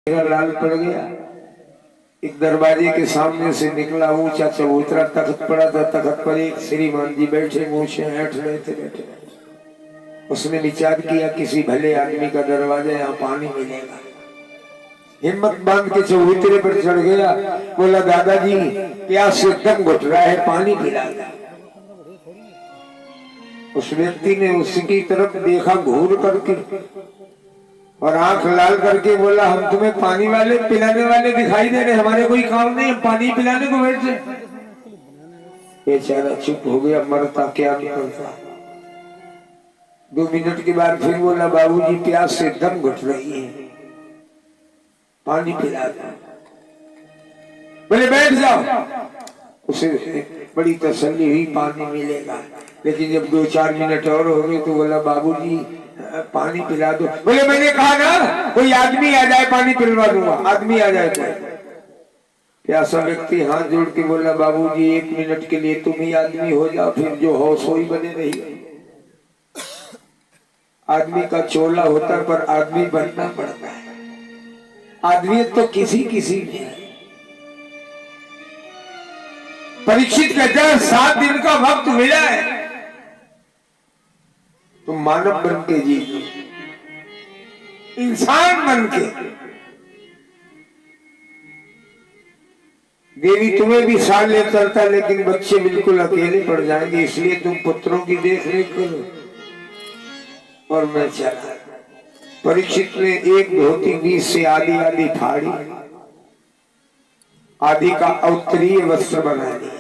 मेरा लाल पड़ गया। एक दरवाजे के सामने से निकला, ऊंचा चबूतरा तख्त पड़ा था। तख्त पर एक श्रीमान जी बैठे, मूछें ऐंठ रहे थे बैठे। उसने विचार किया किसी भले आदमी का दरवाजा, यहाँ पानी मिलेगा। हिम्मत बांध के चबूतरे पर चढ़ गया। बोला दादाजी प्यास से दम घुट रहा है, पानी पिला दो। उस व्यक्ति ने उसकी तरफ देखा घूर करके और आंख लाल करके बोला हम तुम्हें पानी वाले पिलाने वाले दिखाई दे रहे, हमारे कोई काम नहीं, पानी पिलाने को बैठे। बेचारा चुप हो गया, मरता क्या करता। 2 मिनट के बाद फिर बोला बाबूजी प्यास से दम घुट रही है, पानी पिला दो। बोले बैठ जाओ। उसे बड़ी तसल्ली हुई, पानी मिलेगा। लेकिन जब 2-4 मिनट और हो गए तो बोला बाबूजी पानी पिला दो। बोले मैंने कहा ना कोई आदमी आ जाए पानी पिलवा दूंगा, आदमी आ जाए कोई। प्यासा व्यक्ति हाथ जोड़ के बोला बाबूजी 1 मिनट के लिए तुम ही आदमी हो जाओ, फिर जो हो सोई बने रही। आदमी का चोला होता पर आदमी बनना पड़ता है। आदमी तो किसी किसी में है। परीक्षित कहता है 7 दिन का वक्त मिला है, तुम मानव बन के जी, इंसान बन के। देवी तुम्हें भी साल ले चलता, लेकिन बच्चे बिल्कुल अकेले पड़ जाएंगे, इसलिए तुम पुत्रों की देख रेख करो। और मैं चला। परीक्षित ने एक धोती बीच से आधी आधी फाड़ी, आदि का उत्तरीय वस्त्र बना लिया।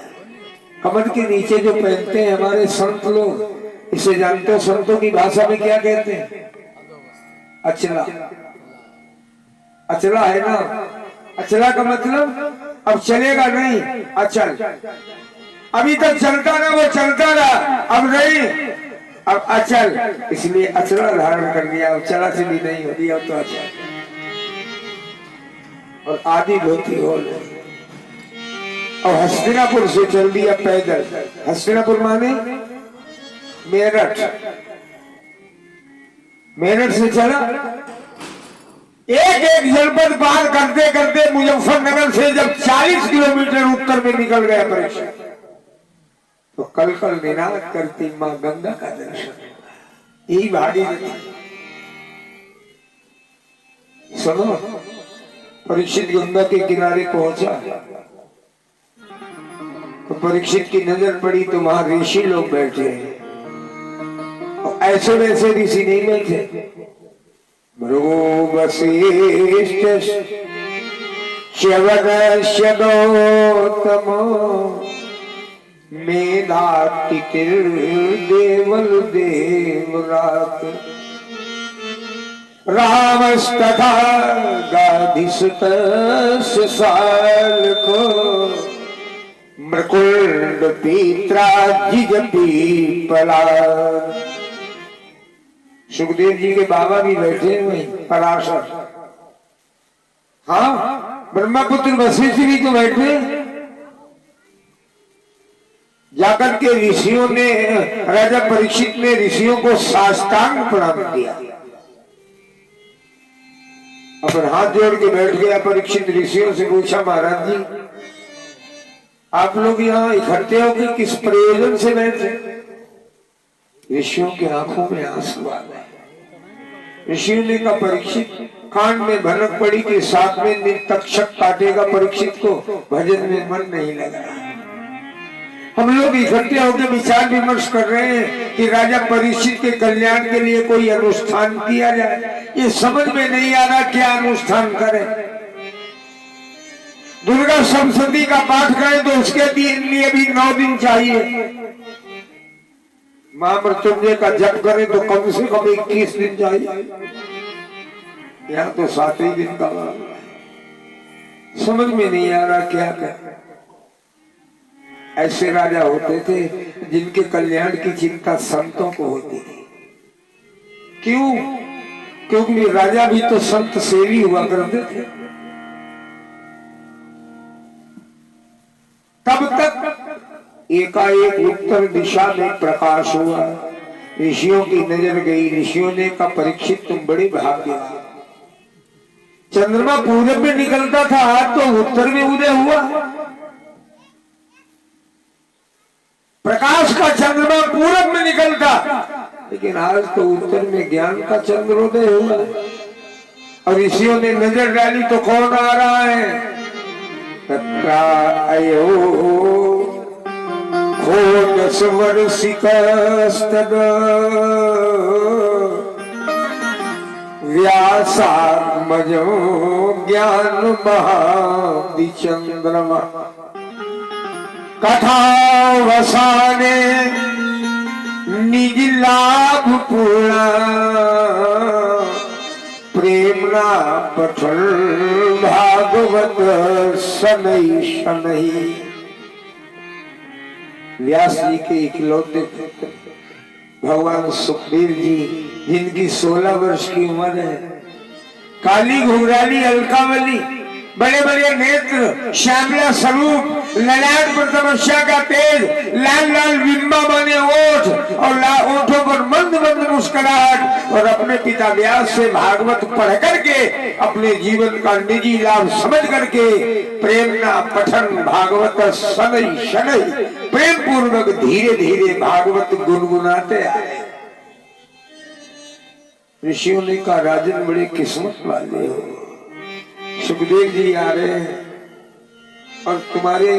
कमर के नीचे जो पहनते हैं हमारे संत लोग, इसे जानते हो संतों की भाषा में क्या कहते हैं? अचला। अचला है ना, अचला का मतलब अब चलेगा नहीं, अचल। अभी तक चलता ना, वो चलता रहा, अब नहीं, अब अचल, इसलिए अचला धारण कर लिया। अब चला चली नहीं होती, अब तो अचल। और आधी धोती हो गई। और हस्तिनापुर से चल दिया पैदल। हस्तिनापुर माने मेरठ। मेरठ से चला, एक एक जनपद पार करते करते मुजफ्फरनगर से जब 40 किलोमीटर उत्तर में निकल गया परीक्षित, तो कल कल निनाद करती मां गंगा का दर्शन। यही भाड़ी सुनो। परीक्षित गंगा के किनारे पहुंचा तो परीक्षित की नजर पड़ी तो वहां ऋषि लोग बैठे हैं। ऐसे वैसे ऋषि नहीं बैठे। भृगु वशिष्ठ च्यवनश्य गौतमो मेधातिथिर् देवल देवरात रामस्तथा गाधिसुतस्य साल्को मृकुंड पीत्रा जिज पीपला। सुखदेव जी के बाबा भी बैठे हुए, पराशर। हाँ, ब्रह्मपुत्र वशिष्ठ भी तो बैठे। जाकर के ऋषियों ने, राजा परीक्षित ने ऋषियों को साष्टांग प्रणाम किया। अपन हाथ जोड़ के बैठ गया। परीक्षित ऋषियों से पूछा महाराज जी आप लोग यहाँ इकट्ठे होकर किस प्रयोजन से बैठे? ऋषियों की आंखों में आंसू आ गए। ऋषियों ने कहा परीक्षित कान में भनक पड़ी कि 7वें दिन तक्षक काटेगा परीक्षित को, भजन में मन नहीं लग रहा। हम लोग इकट्ठे होकर विचार विमर्श कर रहे हैं कि राजा परीक्षित के कल्याण के लिए कोई अनुष्ठान किया जाए। ये समझ में नहीं आ रहा क्या अनुष्ठान करें। दुर्गा सप्तशती का पाठ करें तो उसके लिए भी 9 दिन चाहिए। महामृत्युंजय का जप करें तो कम से कम 21 दिन चाहिए। यहाँ तो 7 ही दिन का समझ में नहीं आ रहा क्या करें। ऐसे राजा होते थे जिनके कल्याण की चिंता संतों को होती थी। क्यों? क्योंकि राजा भी तो संत सेवी हुआ करते थे। तब तक एकाएक उत्तर दिशा में प्रकाश हुआ। ऋषियों की नजर गई। ऋषियों ने कहा परीक्षित तुम बड़े भाग्यवान, चंद्रमा पूरब में निकलता था तो उत्तर में उदय हुआ। प्रकाश का चंद्रमा पूरब में निकलता, लेकिन आज तो उत्तर में ज्ञान का चंद्रोदय हुआ। और ऋषियों ने नजर डाली तो कौन आ रहा है? तत्रायो खोजस वर्षिकस्तद व्यासात्मजो ज्ञान महादिचंद्रमा कथावसाने निज लाभ पूर्णा प्रेमना पठन भागवत शनै शनै। व्यास जी के इकलौते पुत्र भगवान सुखदेव जी, जिनकी 16 वर्ष की उम्र है, काली घुंघराली अलकावली, बड़े बड़े नेत्र, श्यामला स्वरूप, ललाट पर तपस्या का तेज, लाल लाल बिंबा बने ओठ और ओठों पर मंद मंद मुस्कुराहट, और अपने पिता व्यास से भागवत पढ़ करके अपने जीवन का निजी लाभ समझ करके प्रेमना पठन भागवत शनै शनै प्रेम पूर्वक धीरे धीरे भागवत गुनगुनाते आए। ऋषियों ने कहा, राजन बड़े किस्मत वाले हो, सुखदेव जी आ रहे हैं और तुम्हारे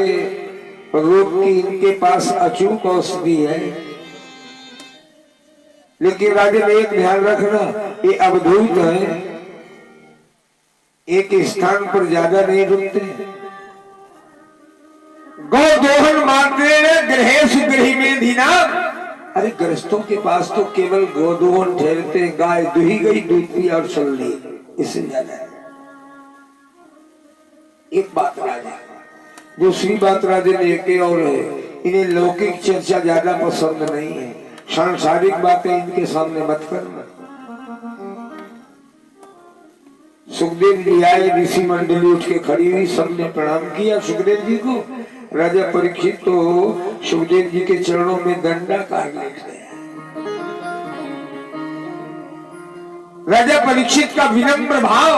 रोग की इनके पास अचूक औषधि है। लेकिन राजन एक ध्यान रखना, ये अवधूत है, एक स्थान पर ज्यादा नहीं रुकते। गौ दोहन मात्र ग्रहेश गृह में धीना। अरे गृहस्थों के पास तो केवल गोदोहन ठहरते, गाय दुही गई, दूध पिया और चल ली, इससे ज्यादा है। एक बात राजा, दूसरी बात राजा एक और है, इन्हें लौकिक चर्चा ज्यादा पसंद नहीं है, सांसारिक बातें इनके सामने मत करना। सुखदेव जी आए, ऋषि मंडली उठ के खड़ी हुई, सबने प्रणाम किया सुखदेव जी को। राजा परीक्षित तो सुखदेव जी के चरणों में दंडाकार लेट गया। राजा परीक्षित का विनम्र भाव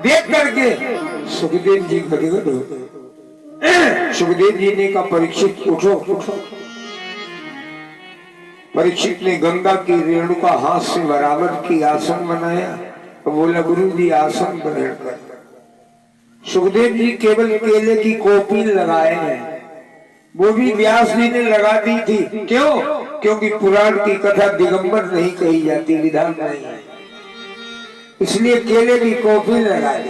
देख करके सुखदेव जी गदगद हो गए। सुखदेव जी ने कहा, परीक्षित उठो उठो। परीक्षित ने गंगा की रेणुका हाथ से बराबर की आसन बनाया तो बोला, गुरु जी आसन ग्रहण कर। सुखदेव जी केवल केले की कोपी लगाए हैं, वो भी व्यास जी ने लगा दी थी। क्यों? क्योंकि पुराण की कथा दिगंबर नहीं कही जाती, विधान नहीं है, इसलिए केले की कोपी लगा दी।